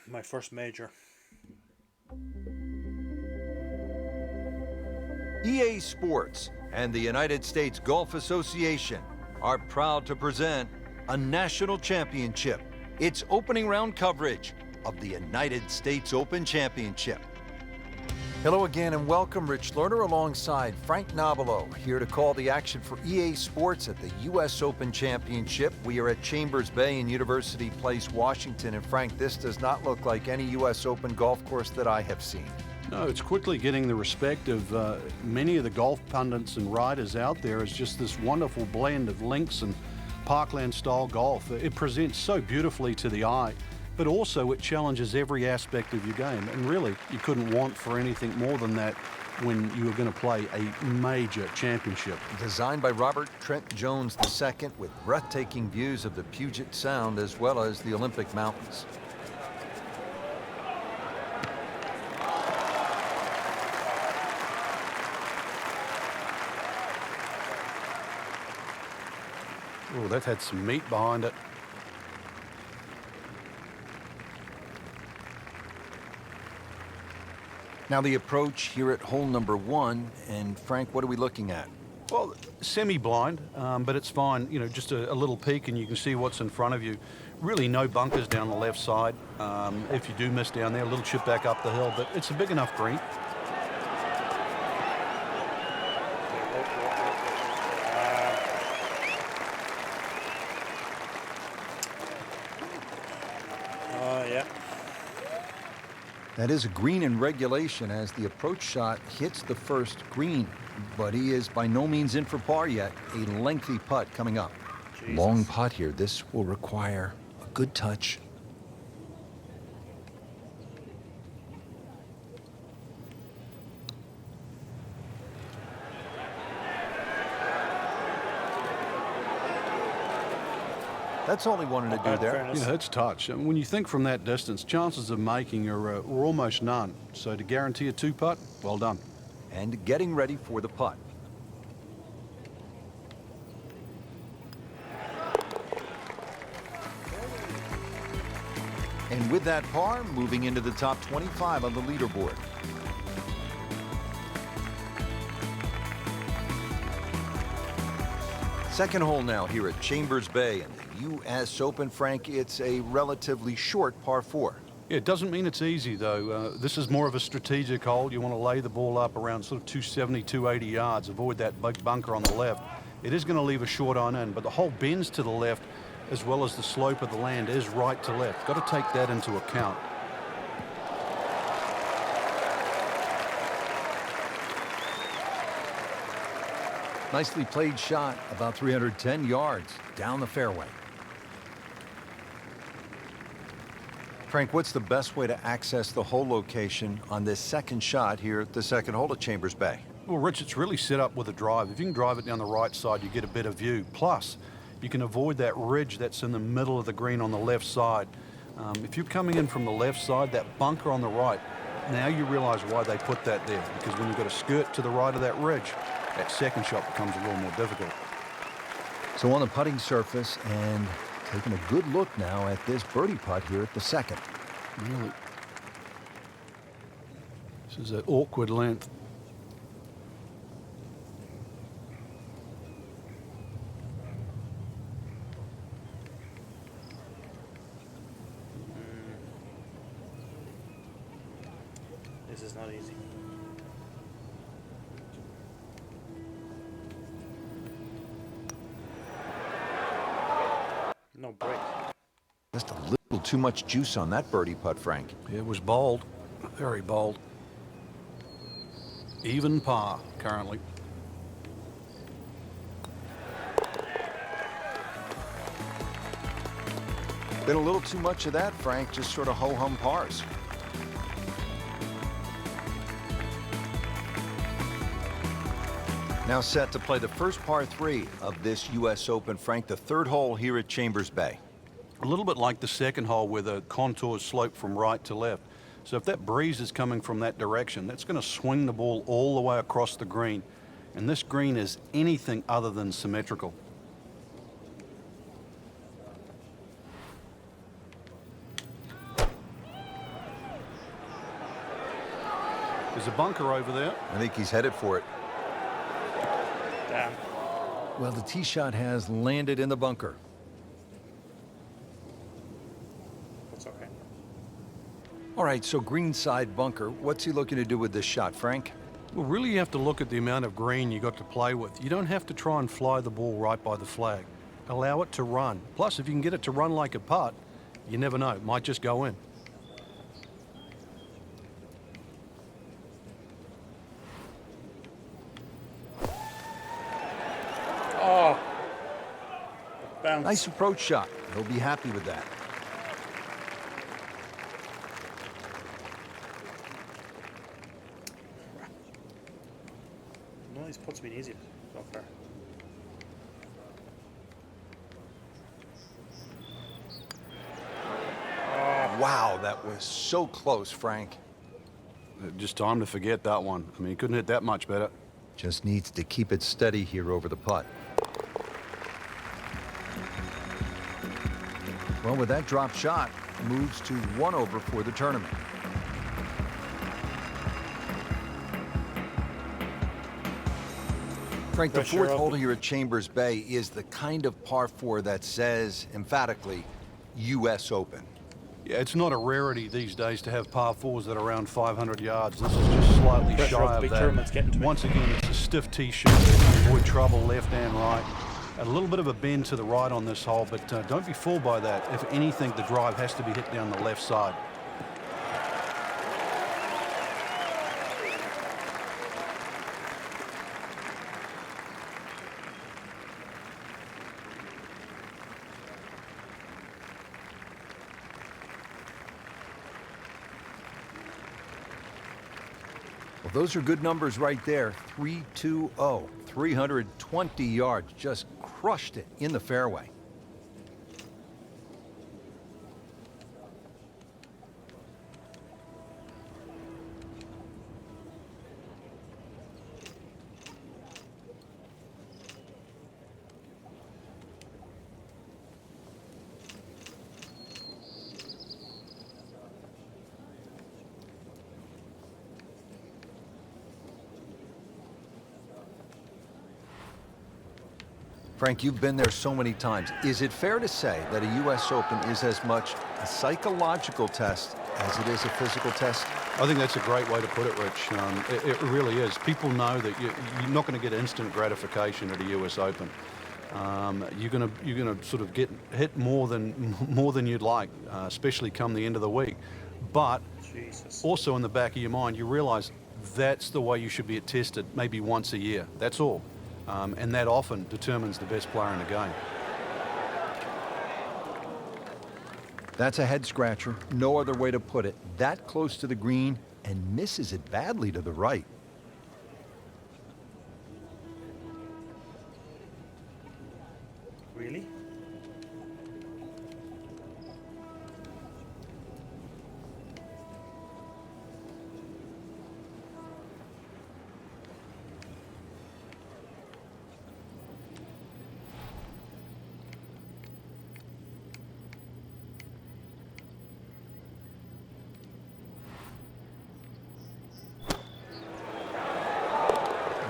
my first major. EA Sports and the United States Golf Association are proud to present a national championship. It's opening round coverage of the United States Open Championship. Hello again and welcome. Rich Lerner alongside Frank Nobilo here to call the action for EA Sports at the U.S. Open Championship. We are at Chambers Bay in University Place, Washington. And Frank, this does not look like any U.S. Open golf course that I have seen. No, it's quickly getting the respect of many of the golf pundits and writers out there as just this wonderful blend of links and parkland-style golf. It presents so beautifully to the eye, but also it challenges every aspect of your game. And really, you couldn't want for anything more than that when you were going to play a major championship. Designed by Robert Trent Jones II with breathtaking views of the Puget Sound as well as the Olympic Mountains. Oh, that had some meat behind it. Now the approach here at hole number 1, and Frank, what are we looking at? Well, semi-blind, but it's fine. You know, just a little peek and you can see what's in front of you. Really no bunkers down the left side. If you do miss down there, a little chip back up the hill, but it's a big enough green. Yeah. That is a green in regulation as the approach shot hits the first green, but he is by no means in for par yet. A lengthy putt coming up. Jesus. Long putt here. This will require a good touch. That's all he wanted to do there. Fairness. Yeah, it's touch. And when you think from that distance, chances of making are almost none. So to guarantee a 2-putt, well done. And getting ready for the putt. And with that par, moving into the top 25 on the leaderboard. Second hole now here at Chambers Bay in the U.S. Open. Frank, it's a relatively short par 4. Yeah, it doesn't mean it's easy, though. This is more of a strategic hole. You want to lay the ball up around sort of 270, 280 yards, avoid that big bunker on the left. It is going to leave a short iron in, but the hole bends to the left as well as the slope of the land is right to left. Got to take that into account. Nicely played shot, about 310 yards down the fairway. Frank, what's the best way to access the hole location on this second shot here at the second hole at Chambers Bay? Well, Rich, it's really set up with a drive. If you can drive it down the right side, you get a better view. Plus, you can avoid that ridge that's in the middle of the green on the left side. If you're coming in from the left side, that bunker on the right, now you realize why they put that there. Because when you've got a skirt to the right of that ridge, that second shot becomes a little more difficult. So on the putting surface and taking a good look now at this birdie putt here at the second. Really. This is an awkward length. This is not easy. No break. Just a little too much juice on that birdie putt, Frank. It was bold, very bold. Even par currently. Been a little too much of that, Frank, just sort of ho-hum pars. Now set to play the first par 3 of this U.S. Open, Frank, the third hole here at Chambers Bay. A little bit like the second hole where the contours slope from right to left. So if that breeze is coming from that direction, that's going to swing the ball all the way across the green. And this green is anything other than symmetrical. There's a bunker over there. I think he's headed for it. Damn. Well, the tee shot has landed in the bunker. That's okay. All right, so greenside bunker. What's he looking to do with this shot, Frank? Well, really you have to look at the amount of green you got to play with. You don't have to try and fly the ball right by the flag. Allow it to run. Plus, if you can get it to run like a putt, you never know. It might just go in. Oh. Bounce. Nice approach shot. He'll be happy with that. None of these putts have been easy so far. Wow, that was so close, Frank. Just time to forget that one. I mean, he couldn't hit that much better. Just needs to keep it steady here over the putt. Well, with that drop shot, moves to 1 over for the tournament. Frank, the Pressure fourth up. hole here at Chambers Bay is the kind of par 4 that says, emphatically, U.S. Open. Yeah, it's not a rarity these days to have par 4s that are around 500 yards. This is just slightly Pressure shy off the of big that. tournament's getting to me. Once again, it's a stiff tee shot. Avoid trouble left and right. A little bit of a bend to the right on this hole, but don't be fooled by that. If anything, the drive has to be hit down the left side. Well, those are good numbers right there. 320, 320 yards. Just crushed it in the fairway. Frank, you've been there so many times. Is it fair to say that a U.S. Open is as much a psychological test as it is a physical test? I think that's a great way to put it, Rich. It really is. People know that you're not going to get instant gratification at a U.S. Open. You're gonna sort of get hit more than you'd like, especially come the end of the week. But Jesus. also in the back of your mind, you realize that's the way you should be tested, maybe once a year. That's all. And that often determines the best player in the game. That's a head scratcher. No other way to put it. That close to the green and misses it badly to the right. Really?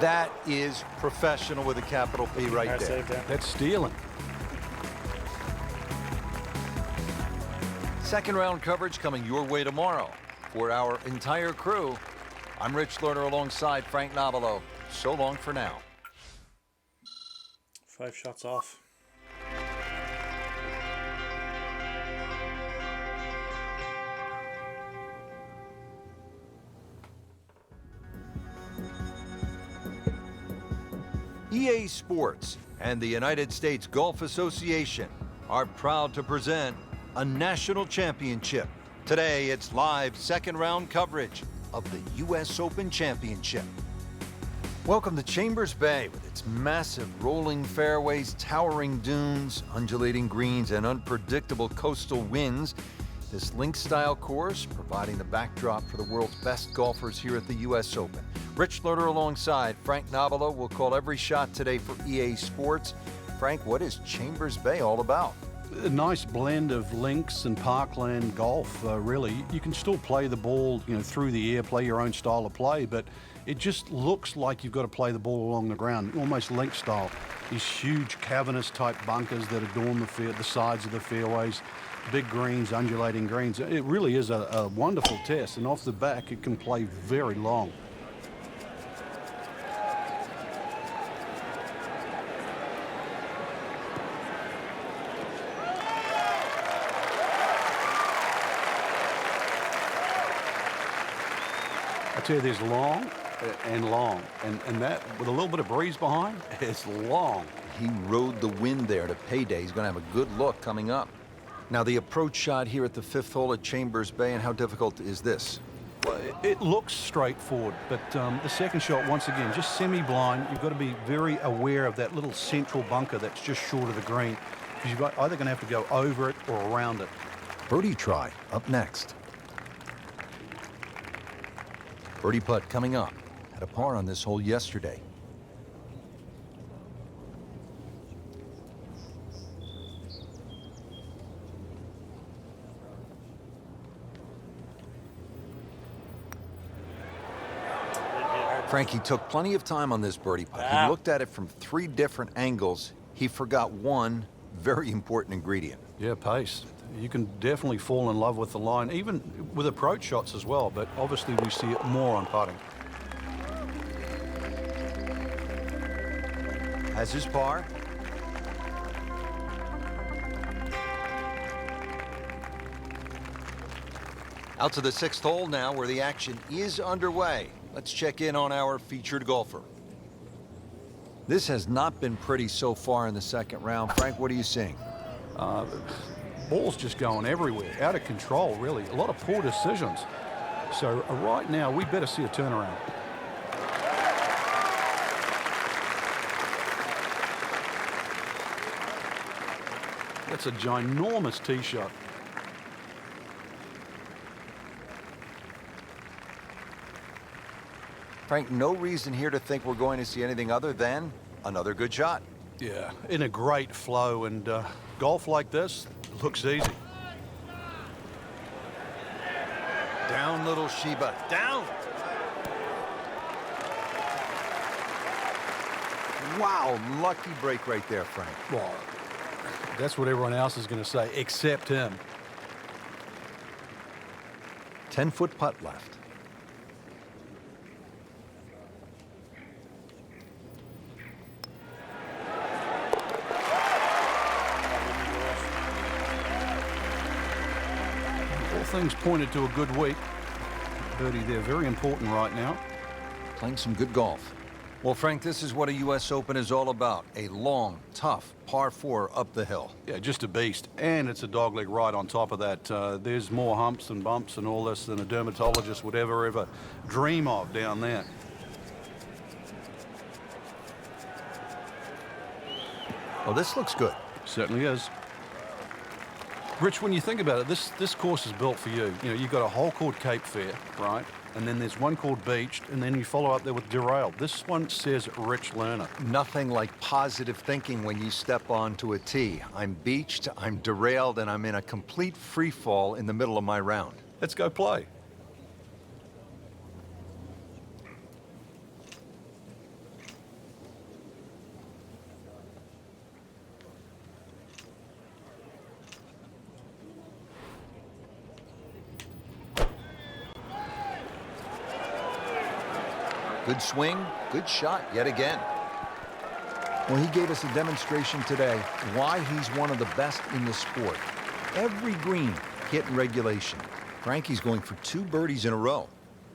That is professional with a capital P right Hard there. save there. That's stealing. Second round coverage coming your way tomorrow. For our entire crew, I'm Rich Lerner alongside Frank Nobilo. So long for now. 5 shots off. EA Sports and the United States Golf Association are proud to present a national championship. Today, it's live second round coverage of the U.S. Open Championship. Welcome to Chambers Bay with its massive rolling fairways, towering dunes, undulating greens, and unpredictable coastal winds. This link-style course providing the backdrop for the world's best golfers here at the U.S. Open. Rich Lerner alongside Frank Nobilo will call every shot today for EA Sports. Frank, what is Chambers Bay all about? A nice blend of links and parkland golf, really. You can still play the ball, through the air, play your own style of play, but it just looks like you've got to play the ball along the ground, almost link style. These huge cavernous type bunkers that adorn the sides of the fairways, big greens, undulating greens. It really is a wonderful test, and off the back it can play very long. I tell you, there's long and long, and that with a little bit of breeze behind, it's long. He rode the wind there to payday. He's going to have a good look coming up. Now, the approach shot here at the 5th hole at Chambers Bay, and how difficult is this? Well, it looks straightforward, but the second shot, once again, just semi-blind. You've got to be very aware of that little central bunker that's just short of the green, because you're either going to have to go over it or around it. Birdie try up next. Birdie putt coming up. Had a par on this hole yesterday. Frankie took plenty of time on this birdie putt. He looked at it from 3 different angles. He forgot one very important ingredient. Yeah, pace. You can definitely fall in love with the line, even with approach shots as well, but obviously we see it more on putting. Has his par. Out to the 6th hole now, where the action is underway. Let's check in on our featured golfer. This has not been pretty so far in the 2nd round. Frank, what are you seeing? Ball's just going everywhere, out of control, really. A lot of poor decisions. So right now, we better see a turnaround. That's a ginormous tee shot. Frank, no reason here to think we're going to see anything other than another good shot. Yeah, in a great flow, and golf like this looks easy. Down, little Sheba, down! Wow, lucky break right there, Frank. Well, that's what everyone else is going to say, except him. 10-foot putt left. Things pointed to a good week. Birdie there, very important right now. Playing some good golf. Well, Frank, this is what a U.S. Open is all about. A long, tough par 4 up the hill. Yeah, just a beast. And it's a dogleg ride on top of that. There's more humps and bumps and all this than a dermatologist would ever dream of down there. Well, this looks good. Certainly is. Rich, when you think about it, this course is built for you. You've got a hole called Cape Fair, right? And then there's one called Beached, and then you follow up there with Derailed. This one says Rich Learner. Nothing like positive thinking when you step onto a tee. I'm beached, I'm derailed, and I'm in a complete free fall in the middle of my round. Let's go play. Good swing, good shot yet again. Well, he gave us a demonstration today why he's one of the best in the sport. Every green hit in regulation. Frankie's going for 2 birdies in a row.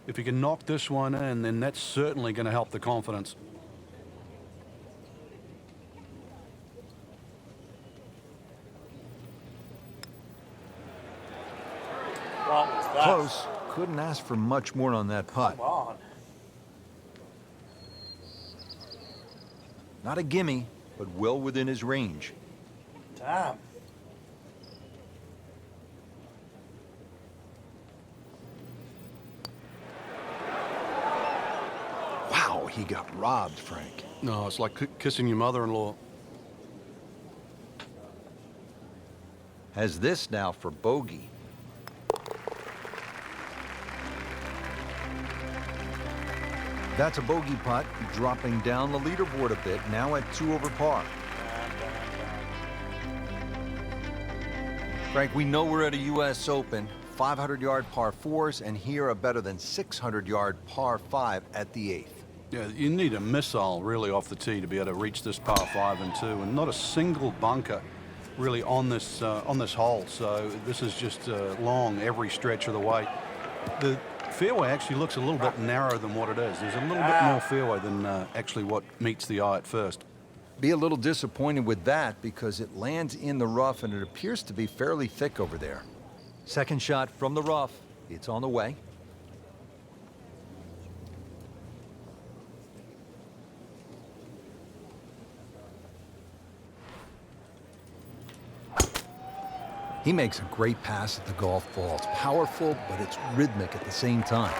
If he can knock this one in, then that's certainly going to help the confidence. What was that? Close. Couldn't ask for much more on that putt. Come on. Not a gimme, but well within his range. Damn. Wow, he got robbed, Frank. No, it's like kissing your mother-in-law. has this now for bogey. That's a bogey putt, dropping down the leaderboard a bit, now at 2 over par. Frank, we know we're at a U.S. Open, 500-yard par 4s, and here a better than 600-yard par 5 at the 8th. Yeah, you need a missile really off the tee to be able to reach this par 5 and 2, and not a single bunker really on this hole. So this is just long every stretch of the way. The fairway actually looks a little bit narrower than what it is. There's a little bit more fairway than actually what meets the eye at first. Be a little disappointed with that because it lands in the rough and it appears to be fairly thick over there. Second shot from the rough. It's on the way. He makes a great pass at the golf ball. It's powerful, but it's rhythmic at the same time.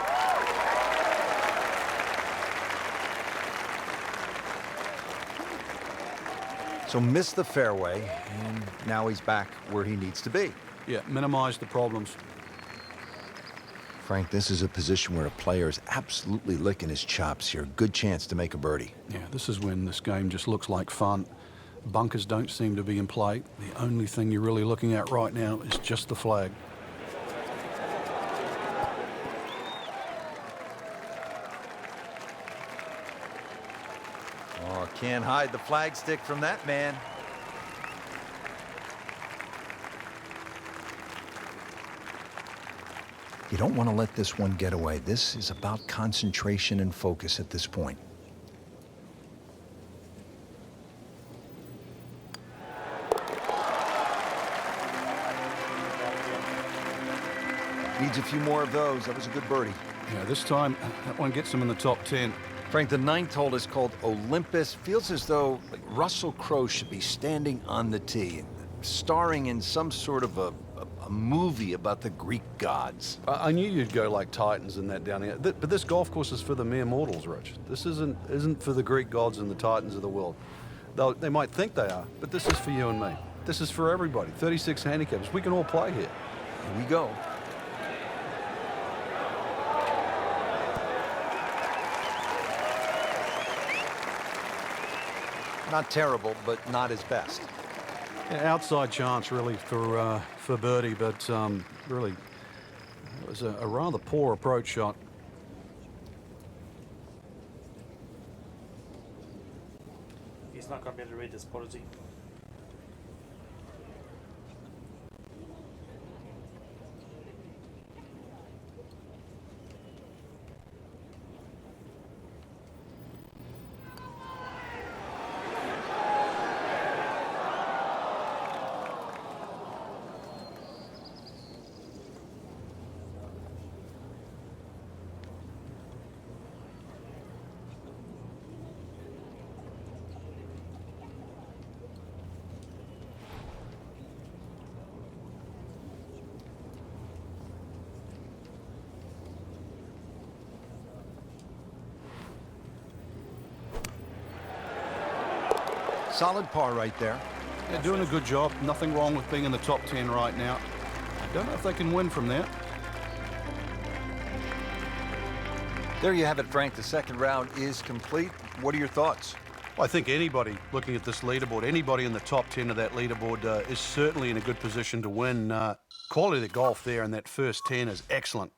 So missed the fairway, and now he's back where he needs to be. Yeah, minimize the problems. Frank, this is a position where a player is absolutely licking his chops here. Good chance to make a birdie. Yeah, this is when this game just looks like fun. Bunkers don't seem to be in play. The only thing you're really looking at right now is just the flag. Oh, can't hide the flag stick from that man. You don't want to let this one get away. This is about concentration and focus at this point. Needs a few more of those. That was a good birdie. Yeah, this time, that one gets him in the top 10. Frank, the 9th hole is called Olympus. Feels as though Russell Crowe should be standing on the tee, starring in some sort of a movie about the Greek gods. I knew you'd go like Titans in that down here. But this golf course is for the mere mortals, Rich. This isn't for the Greek gods and the Titans of the world. They might think they are, but this is for you and me. This is for everybody. 36 handicaps. We can all play here. Here we go. Not terrible, but not his best. Yeah, outside chance, really, for birdie, but really, it was a rather poor approach shot. He's not going to be able to read this putt, is he? Solid par right there. They're doing a good job. Nothing wrong with being in the top 10 right now. I don't know if they can win from there. There you have it, Frank. The second round is complete. What are your thoughts? I think anybody looking at this leaderboard, anybody in the top 10 of that leaderboard is certainly in a good position to win. Quality of the golf there in that first 10 is excellent.